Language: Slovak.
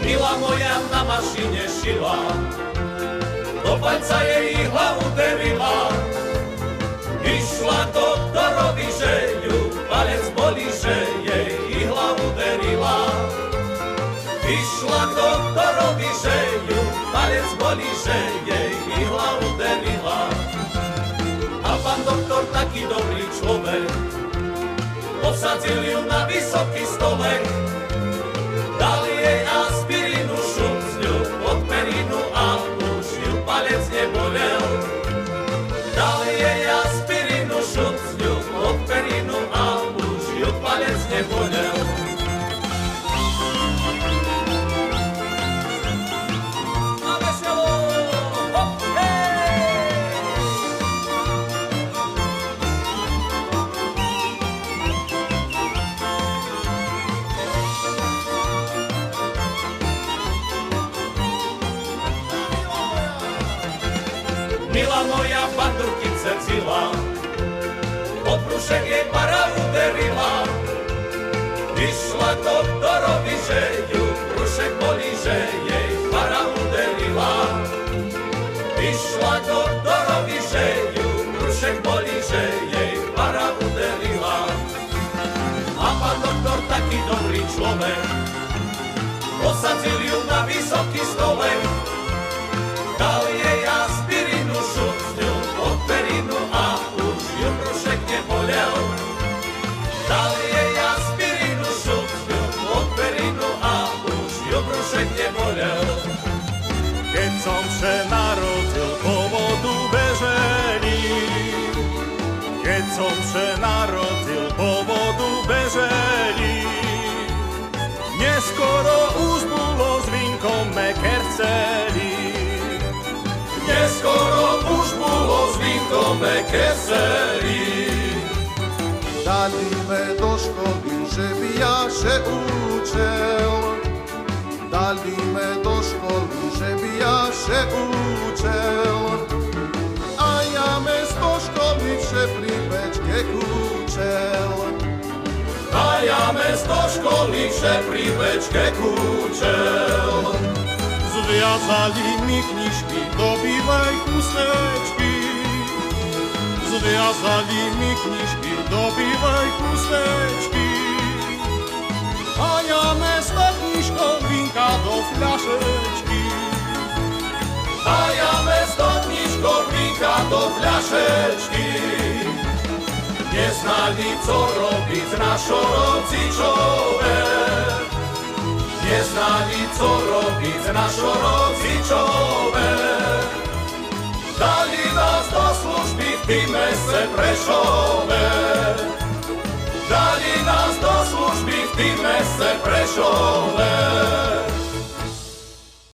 Mila moja na mašine šila, do palca jej hlavu derila. Išla doktorovi, že ju palec boli, že jej hlavu derila. Išla doktorovi, že ju palec boli, že jej hlavu derila. A pán doktor, taký dobrý človek, posadzil ju na vysoký stolek. Dal jej aspirínu, šup z ňu pod perinu a už ju palec nebolel. Dal jej aspirínu, šup z ňu pod perinu a už ju palec nebolel. Mila moja bandurkice cila, pod prúšek jej para uderila. Išla doktorovi, že ju prúšek bolí, že jej para uderila. Išla doktorovi, že ju prúšek bolí, že jej para uderila. A pán doktor, taký dobrý človek, posadzil ju na vysoký stolek. Dal jej aspirínu, šup z ňu pod perinu a už ju prúšek nebolel. Dal jej aspirínu, šup z ňu pod perinu a už ju prúšek nebolel. Keď som se narodil, po vodu beželi. Keď som se narodil, po vodu beželi. Neskoro už bolo s vínkom mekerceli. Neskoro už bolo s vínkom mekerceli. Dali me do školy, že by ja še učel. Dali me do školy, že by ja še učel. A ja mesto školy vše pri pečke kúčel. A ja mesto školy vše pri pečke kúčel. Zviazali mi knižky do bílej chustečky. Zviazali mi knižky do bílej chustečky. A ja mesto knižkou vínka do fľašečky. A ja mesto knižkou vínka do fľašečky. Neznali, co robiť našo rodičové. Neznali, co robiť našo rodičové. Dali nás do služby v tým meste Prešove. Dali nás do služby v tým meste Prešove.